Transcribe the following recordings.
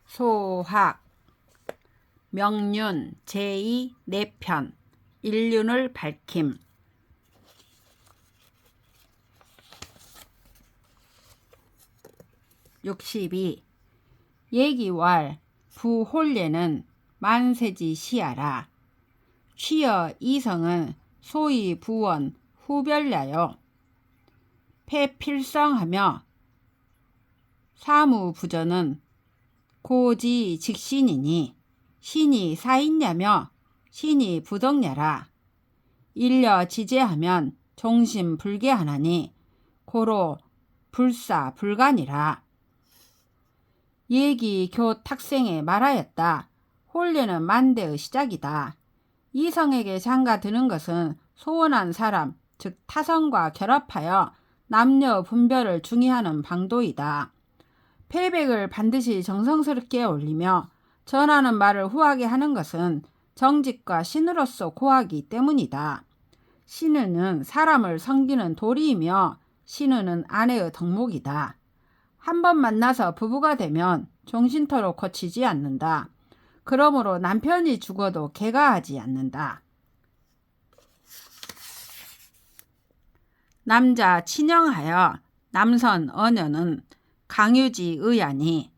소학 명륜 제2 4편 일륜을 밝힘. 62. 예기왈 부홀례는 만세지 시하라. 취여 이성은 소위 부원 후별야요. 폐필성하며 사무부전은 고지 직신이니 신이 사있냐며 신이 부덕냐라. 일려 지제하면 종심 불개하나니 고로 불사 불간이라. 예기 교 탁생에 말하였다. 홀례는 만대의 시작이다. 이성에게 장가 드는 것은 소원한 사람, 즉 타성과 결합하여 남녀 분별을 중의하는 방도이다. 패백을 반드시 정성스럽게 올리며 전하는 말을 후하게 하는 것은 정직과 신으로서 고하기 때문이다. 신우는 사람을 섬기는 도리이며 신우는 아내의 덕목이다. 한 번 만나서 부부가 되면 종신토록 거치지 않는다. 그러므로 남편이 죽어도 개가하지 않는다. 남자 친형하여 남선 언여는 강유지 의하니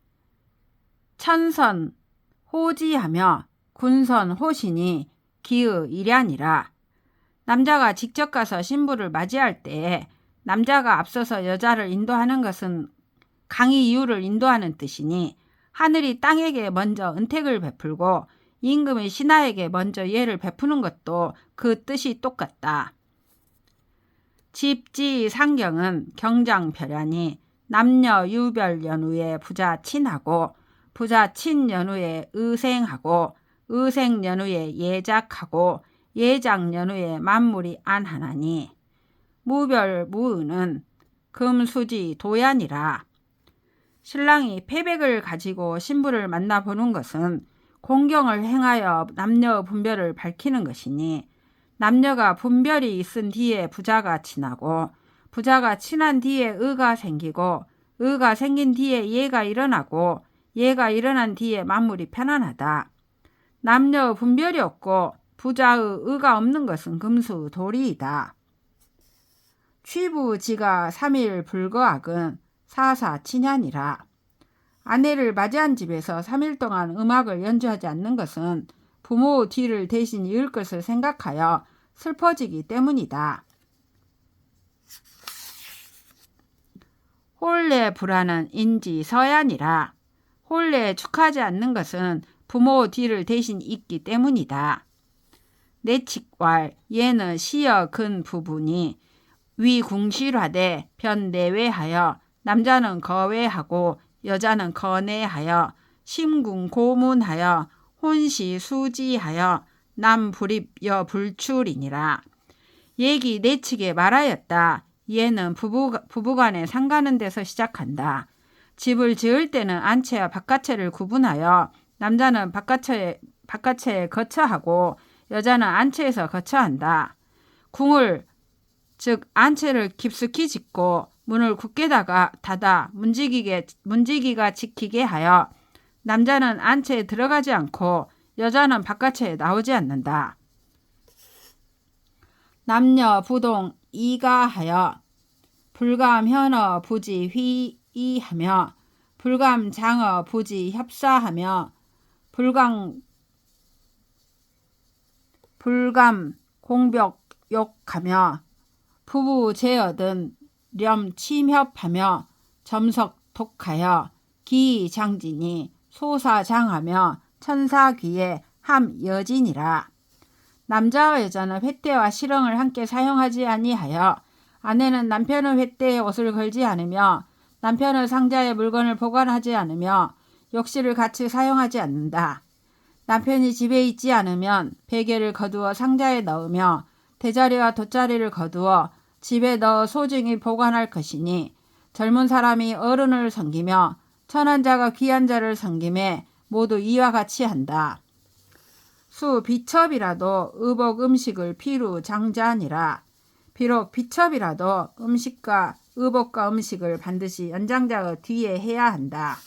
천선 호지하며 군선 호신이 기의 일야니라. 남자가 직접 가서 신부를 맞이할 때에 남자가 앞서서 여자를 인도하는 것은 강의 이유를 인도하는 뜻이니 하늘이 땅에게 먼저 은택을 베풀고 임금이 신하에게 먼저 예를 베푸는 것도 그 뜻이 똑같다. 집지 상경은 경장별야니 남녀 유별 연후에 부자 친하고 부자 친 연후에 의생하고 의생 연후에 예작하고 예작 연후에 만물이 안하나니 무별 무의는 금수지 도야니라. 신랑이 패백을 가지고 신부를 만나보는 것은 공경을 행하여 남녀 분별을 밝히는 것이니 남녀가 분별이 있은 뒤에 부자가 친하고 부자가 친한 뒤에 의가 생기고 의가 생긴 뒤에 예가 일어나고 예가 일어난 뒤에 만물이 편안하다. 남녀 분별이 없고 부자의 의가 없는 것은 금수 도리이다. 취부지가 3일 불거악은 사사 친야니라. 아내를 맞이한 집에서 3일 동안 음악을 연주하지 않는 것은 부모 뒤를 대신 이을 것을 생각하여 슬퍼지기 때문이다. 홀례 불하는 인지 서야니라. 홀례에 축하하지 않는 것은 부모 뒤를 대신 잇기 때문이다. 내칙왈 예는 시여 근 부분이 위궁실화되 변내외하여 남자는 거외하고 여자는 거내하여 심궁 고문하여 혼시 수지하여 남불입 여불출이니라. 예기 내측에 말하였다. 예는 부부간에 상가는 데서 시작한다. 집을 지을 때는 안채와 바깥채를 구분하여 남자는 바깥채에 거처하고 여자는 안채에서 거처한다. 궁을 즉 안채를 깊숙이 짓고 문을 굳게 닫아 문지기가 지키게 하여 남자는 안채에 들어가지 않고 여자는 바깥채에 나오지 않는다. 남녀 부동 이가하여 불감 현어 부지 휘이하며 불감 장어 부지 협사하며 불감 공벽 욕하며 부부 제어든 렴 침협하며 점석 독하여 기이 장진이 소사장하며 천사귀에 함 여진이라. 남자와 여자는 횃대와 시렁을 함께 사용하지 아니하여 아내는 남편의 횃대에 옷을 걸지 않으며 남편의 상자에 물건을 보관하지 않으며 욕실을 같이 사용하지 않는다. 남편이 집에 있지 않으면 베개를 거두어 상자에 넣으며 대자리와 돗자리를 거두어 집에 넣어 소중히 보관할 것이니 젊은 사람이 어른을 섬기며 천한 자가 귀한 자를 섬김에 모두 이와 같이 한다. 수 비첩이라도 의복 음식을 피루 장자니라. 비록 비첩이라도 음식과 의복과 음식을 반드시 연장자의 뒤에 해야 한다.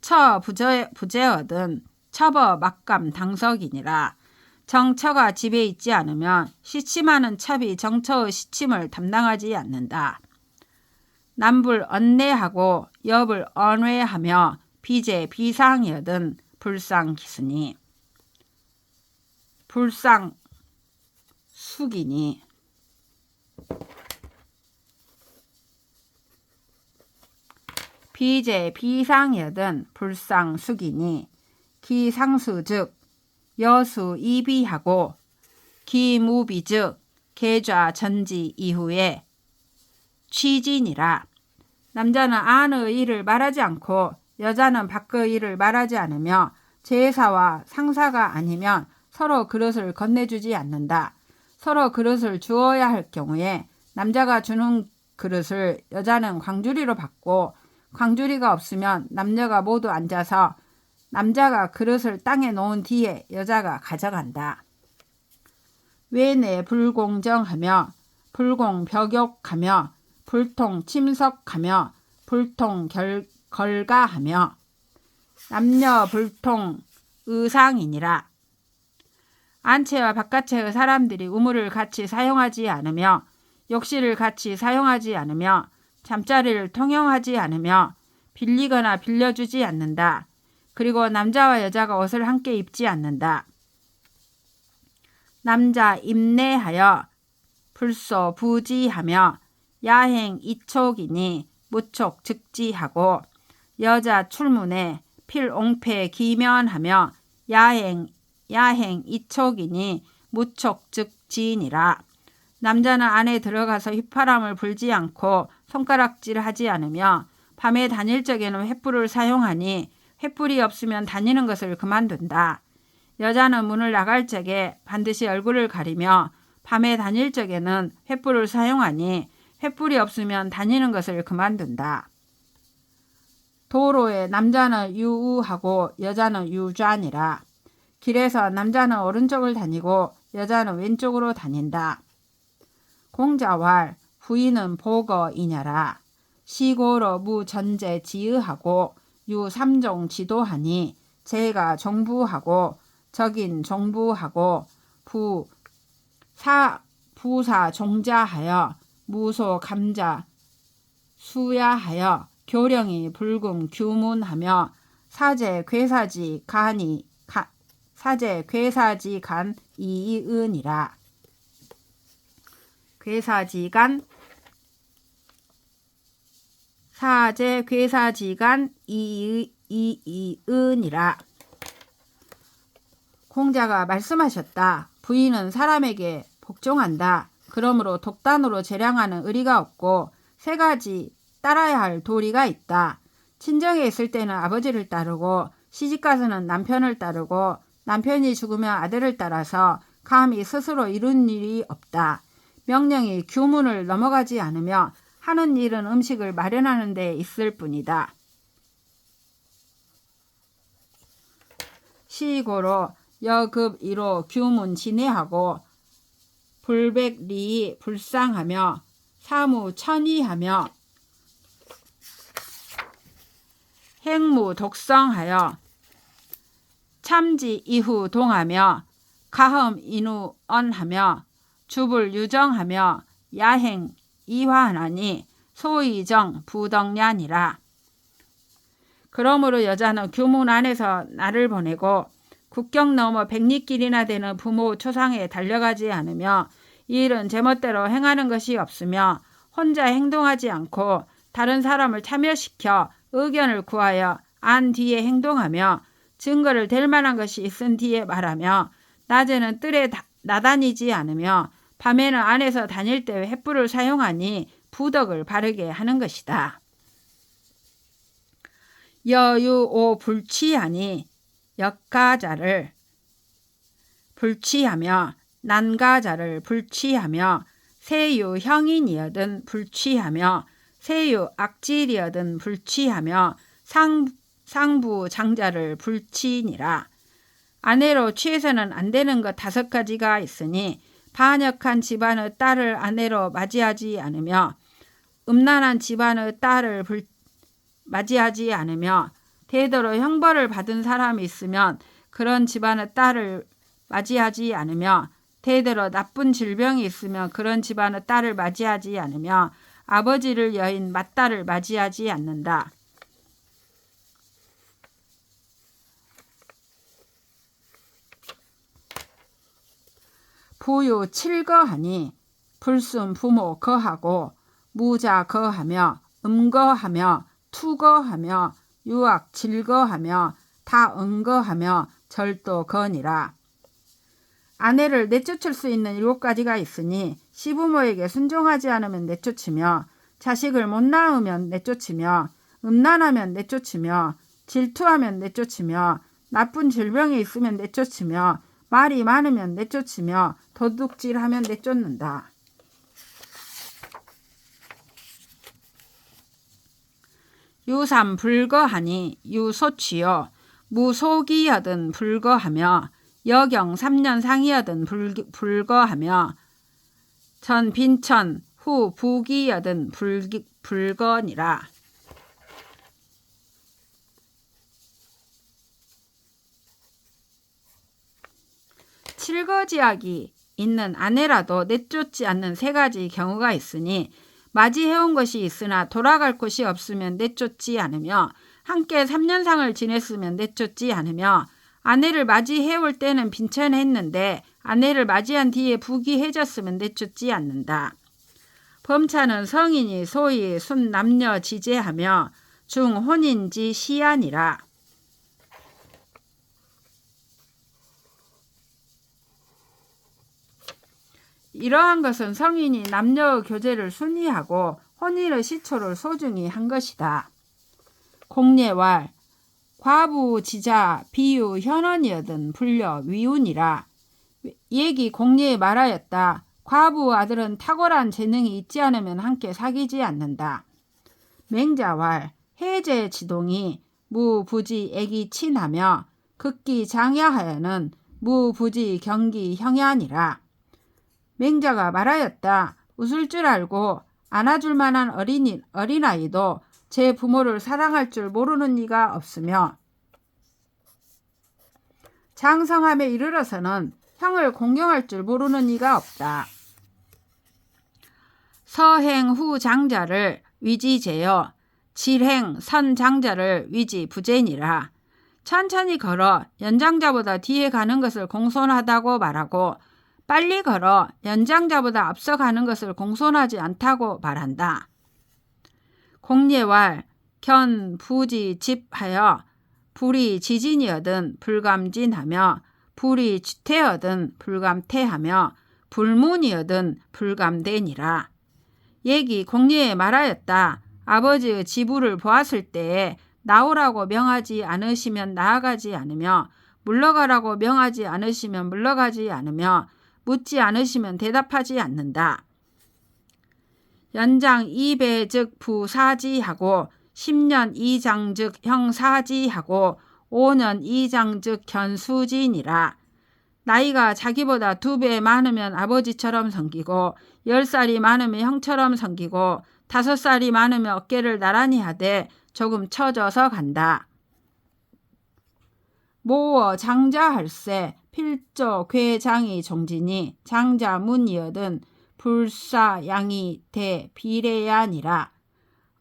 처 부재어든 첩어 막감 당석이니라. 정처가 집에 있지 않으면 시침하는 첩이 정처의 시침을 담당하지 않는다. 남불 언내하고 여불 언외하며 비제 비상이어든 불상기순이 불상숙이니 비제 비상이어든 불상숙이니 기상수 즉 여수 이비하고 기무비 즉 계좌 전지 이후에 취진이라. 남자는 안의 일을 말하지 않고 여자는 밖의 일을 말하지 않으며 제사와 상사가 아니면 서로 그릇을 건네주지 않는다. 서로 그릇을 주어야 할 경우에 남자가 주는 그릇을 여자는 광주리로 받고 광주리가 없으면 남녀가 모두 앉아서 남자가 그릇을 땅에 놓은 뒤에 여자가 가져간다. 외내 불공정하며 불공벽욕하며 불통 침석하며 불통 걸가하며 남녀 불통 의상이니라. 안채와 바깥채의 사람들이 우물을 같이 사용하지 않으며 욕실을 같이 사용하지 않으며 잠자리를 통용하지 않으며 빌리거나 빌려주지 않는다. 그리고 남자와 여자가 옷을 함께 입지 않는다. 남자 임내하여 불소 부지하며 야행 이촉이니 무촉 즉지하고 여자 출문에 필옹패 기면하며 야행 이촉이니 무촉 즉지니라. 남자는 안에 들어가서 휘파람을 불지 않고 손가락질하지 않으며 밤에 다닐 적에는 횃불을 사용하니 횃불이 없으면 다니는 것을 그만둔다. 여자는 문을 나갈 적에 반드시 얼굴을 가리며 밤에 다닐 적에는 횃불을 사용하니 횃불이 없으면 다니는 것을 그만둔다. 도로에 남자는 유우하고 여자는 유좌니라. 길에서 남자는 오른쪽을 다니고 여자는 왼쪽으로 다닌다. 공자왈 부인은 보거이냐라. 시고로 무전제 지으하고 유삼종 지도하니 제가 종부하고 적인 종부하고 부사 종자하여 무소 감자 수야하여 교령이 불금 규문하며 사제 괴사지 간 이의은이라. 괴사지간 사제 괴사지간 이의은이라. 공자가 말씀하셨다. 부인은 사람에게 복종한다. 그러므로 독단으로 재량하는 의리가 없고 세 가지 따라야 할 도리가 있다. 친정에 있을 때는 아버지를 따르고 시집가서는 남편을 따르고 남편이 죽으면 아들을 따라서 감히 스스로 이룬 일이 없다. 명령이 규문을 넘어가지 않으며 하는 일은 음식을 마련하는 데 있을 뿐이다. 시고로 여급이로 규문 진해하고 불백리이 불상하며 사무천의하며 행무 독성하여 참지 이후 동하며 가흠 인후 언하며 주불 유정하며 야행 이화하나니 소이정 부덕냐니라. 그러므로 여자는 규문 안에서 날을 보내고 국경 넘어 백리길이나 되는 부모 초상에 달려가지 않으며 이 일은 제멋대로 행하는 것이 없으며 혼자 행동하지 않고 다른 사람을 참여시켜 의견을 구하여 안 뒤에 행동하며 증거를 댈 만한 것이 있은 뒤에 말하며 낮에는 뜰에 나다니지 않으며 밤에는 안에서 다닐 때 횃불을 사용하니 부덕을 바르게 하는 것이다. 여유오 불취하니 역가자를 불취하며 난가자를 불취하며 세유 형인이여든 불취하며 세유 악질이여든 불취하며 상부 장자를 불취니라. 아내로 취해서는 안 되는 것 5가지가 있으니 반역한 집안의 딸을 아내로 맞이하지 않으며 음란한 집안의 딸을 맞이하지 않으며 대대로 형벌을 받은 사람이 있으면 그런 집안의 딸을 맞이하지 않으며 대대로 나쁜 질병이 있으면 그런 집안의 딸을 맞이하지 않으며 아버지를 여인 맏딸을 맞이하지 않는다. 부유 칠거하니 불순 부모 거하고 무자 거하며 음거하며 투거하며 유악 질거하며 다 응거하며 절도 거니라. 아내를 내쫓을 수 있는 7가지가 있으니 시부모에게 순종하지 않으면 내쫓으며 자식을 못 낳으면 내쫓으며 음란하면 내쫓으며 질투하면 내쫓으며 나쁜 질병이 있으면 내쫓으며 말이 많으면 내쫓으며 도둑질하면 내쫓는다. 유삼 불거하니 유소취요 무소기여든 불거하며 여경 3년 상이여든 불거하며 전 빈천 후 부기여든 불거니라. 칠거지약이 있는 아내라도 내쫓지 않는 3가지 경우가 있으니 맞이해온 것이 있으나 돌아갈 곳이 없으면 내쫓지 않으며 함께 3년상을 지냈으면 내쫓지 않으며 아내를 맞이해올 때는 빈천했는데 아내를 맞이한 뒤에 부귀해졌으면 내쫓지 않는다. 범차는 성인이 소위 순남녀 지제하며 중혼인지 시아니라. 이러한 것은 성인이 남녀의 교제를 순위하고 혼인의 시초를 소중히 한 것이다. 공례왈 과부 지자 비유 현원이여든 불려 위운이라. 얘기 공례에 말하였다. 과부 아들은 탁월한 재능이 있지 않으면 함께 사귀지 않는다. 맹자왈 해제 지동이 무부지 애기 친하며 극기 장야하여는 무부지 경기 형야니라. 맹자가 말하였다. 웃을 줄 알고 안아줄 만한 어린아이도 제 부모를 사랑할 줄 모르는 이가 없으며 장성함에 이르러서는 형을 공경할 줄 모르는 이가 없다. 서행 후 장자를 위지제여 질행 선 장자를 위지부제니라. 천천히 걸어 연장자보다 뒤에 가는 것을 공손하다고 말하고 빨리 걸어 연장자보다 앞서 가는 것을 공손하지 않다고 말한다. 공례왈 견 부지 집하여 불이 지진이여든 불감진하며 불이 지태여든 불감태하며 불문이여든 불감되니라. 얘기 공례에 말하였다. 아버지의 지부를 보았을 때에 나오라고 명하지 않으시면 나아가지 않으며 물러가라고 명하지 않으시면 물러가지 않으며 묻지 않으시면 대답하지 않는다. 연장 2배 즉 부사지하고 10년 2장 즉 형사지하고 5년 2장 즉 견수진이라. 나이가 자기보다 2배 많으면 아버지처럼 섬기고 10살이 많으면 형처럼 섬기고 5살이 많으면 어깨를 나란히 하되 조금 처져서 간다. 모어 장자할세 필조 괴장이 종지니 장자 문이여든 불사 양이 대 비례야니라.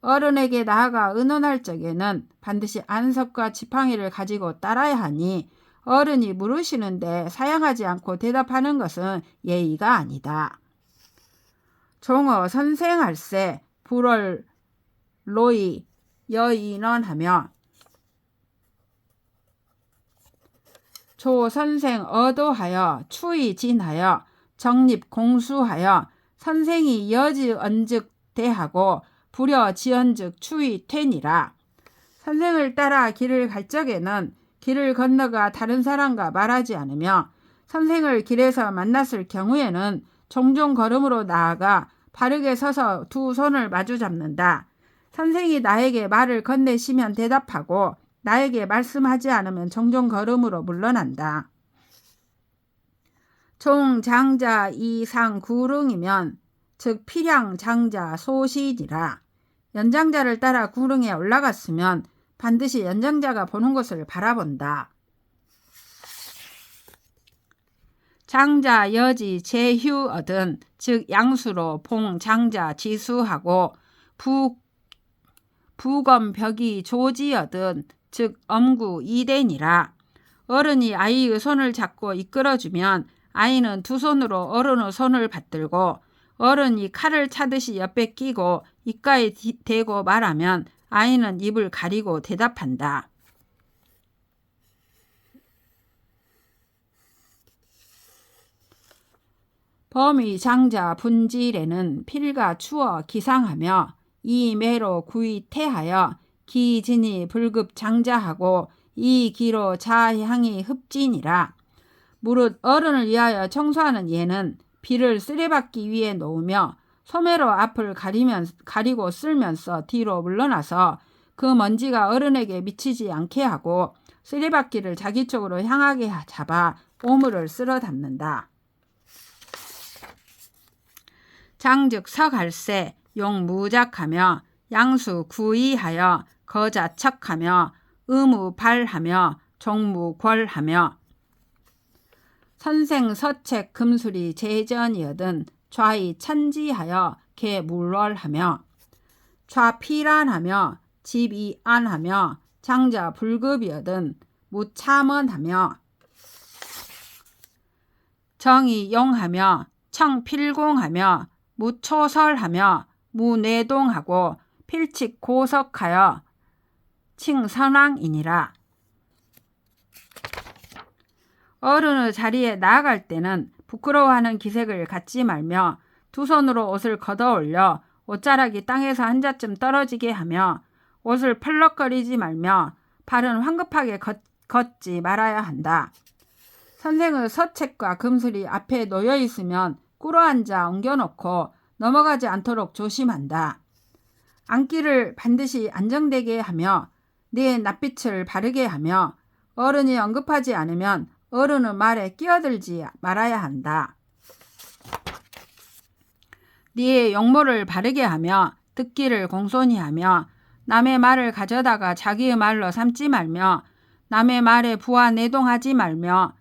어른에게 나아가 의논할 적에는 반드시 안석과 지팡이를 가지고 따라야 하니 어른이 물으시는데 사양하지 않고 대답하는 것은 예의가 아니다. 종어 선생할세 불월 로이 여인원하며 조선생 어도하여 추이진하여 정립 공수하여 선생이 여지 언즉 대하고 부려 지언즉 추이 퇴니라. 선생을 따라 길을 갈 적에는 길을 건너가 다른 사람과 말하지 않으며 선생을 길에서 만났을 경우에는 종종 걸음으로 나아가 바르게 서서 2 손을 마주 잡는다. 선생이 나에게 말을 건네시면 대답하고 나에게 말씀하지 않으면 종종 걸음으로 물러난다. 종 장자 이상 구릉이면 즉 필양 장자 소시니라. 연장자를 따라 구릉에 올라갔으면 반드시 연장자가 보는 것을 바라본다. 장자 여지 제휴 얻은 즉 양수로 봉 장자 지수하고 부검 벽이 조지 얻은 즉 엄구 이대니라. 어른이 아이의 손을 잡고 이끌어주면 아이는 두 손으로 어른의 손을 받들고 어른이 칼을 차듯이 옆에 끼고 입가에 대고 말하면 아이는 입을 가리고 대답한다. 범위 장자 분질에는 필가 추어 기상하며 이 매로 구이 태하여 기진이 불급 장자하고 이 기로 자향이 흡진이라. 무릇 어른을 위하여 청소하는 예는 비를 쓰레받기 위해 놓으며 소매로 앞을 가리고 쓸면서 뒤로 물러나서 그 먼지가 어른에게 미치지 않게 하고 쓰레받기를 자기 쪽으로 향하게 잡아 오물을 쓸어 담는다. 장즉 서갈세 용무작하며 양수 구이하여 거자척하며 의무발하며 종무궐하며 선생 서책 금술이 제전이여든 좌이 천지하여 개물월하며 좌피란하며 집이안하며 장자 불급이여든 무참언하며 정이 용하며 청필공하며 무초설하며 무뇌동하고 필칙 고석하여 칭선왕이니라. 어른의 자리에 나아갈 때는 부끄러워하는 기색을 갖지 말며 두 손으로 옷을 걷어올려 옷자락이 땅에서 한 자쯤 떨어지게 하며 옷을 펄럭거리지 말며 발은 황급하게 걷지 말아야 한다. 선생의 서책과 금술이 앞에 놓여 있으면 꿇어앉아 옮겨놓고 넘어가지 않도록 조심한다. 앉기를 반드시 안정되게 하며 네 낯빛을 바르게 하며 어른이 언급하지 않으면 어른의 말에 끼어들지 말아야 한다. 네 용모를 바르게 하며 듣기를 공손히 하며 남의 말을 가져다가 자기의 말로 삼지 말며 남의 말에 부하 내동하지 말며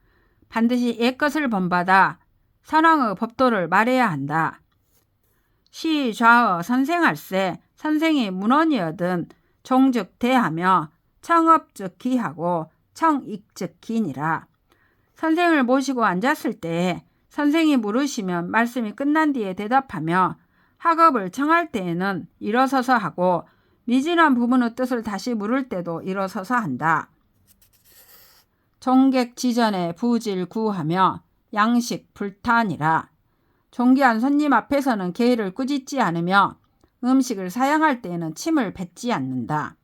반드시 옛것을 본받아 선왕의 법도를 말해야 한다. 시좌어 선생할세 선생이 문헌이여든 종즉 대하며 청업즉 기하고 청익즉 기니라. 선생을 모시고 앉았을 때에 선생이 물으시면 말씀이 끝난 뒤에 대답하며 학업을 청할 때에는 일어서서 하고 미진한 부분의 뜻을 다시 물을 때도 일어서서 한다. 종객 지전에 부질 구하며 양식 불탄이라. 존귀한 손님 앞에서는 계를 꾸짖지 않으며 음식을 사양할 때에는 침을 뱉지 않는다.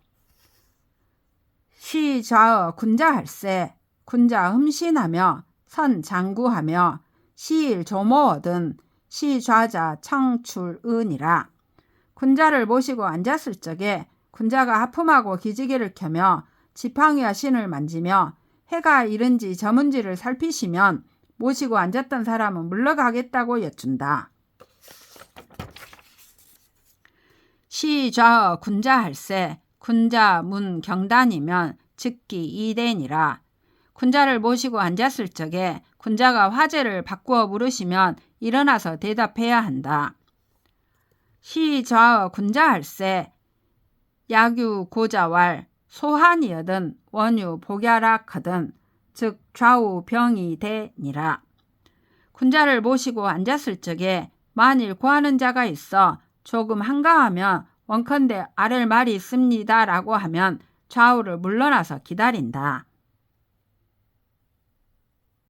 시좌어 군자할세 군자 흠신하며 선장구하며 시일 조모어든 시좌자 청출은이라. 군자를 모시고 앉았을 적에 군자가 하품하고 기지개를 켜며 지팡이와 신을 만지며 해가 이른지 저문지를 살피시면 모시고 앉았던 사람은 물러가겠다고 여쭌다. 시좌어 군자할세 군자 문 경단이면 즉기 이대니라. 군자를 모시고 앉았을 적에 군자가 화제를 바꾸어 물으시면 일어나서 대답해야 한다. 시좌어 군자할세 야규 고자왈 소한이여든 원유 복야락하든 즉 좌우 병이 되니라. 군자를 모시고 앉았을 적에 만일 고하는 자가 있어 조금 한가하면 원컨대 아랠 말이 있습니다 라고 하면 좌우를 물러나서 기다린다.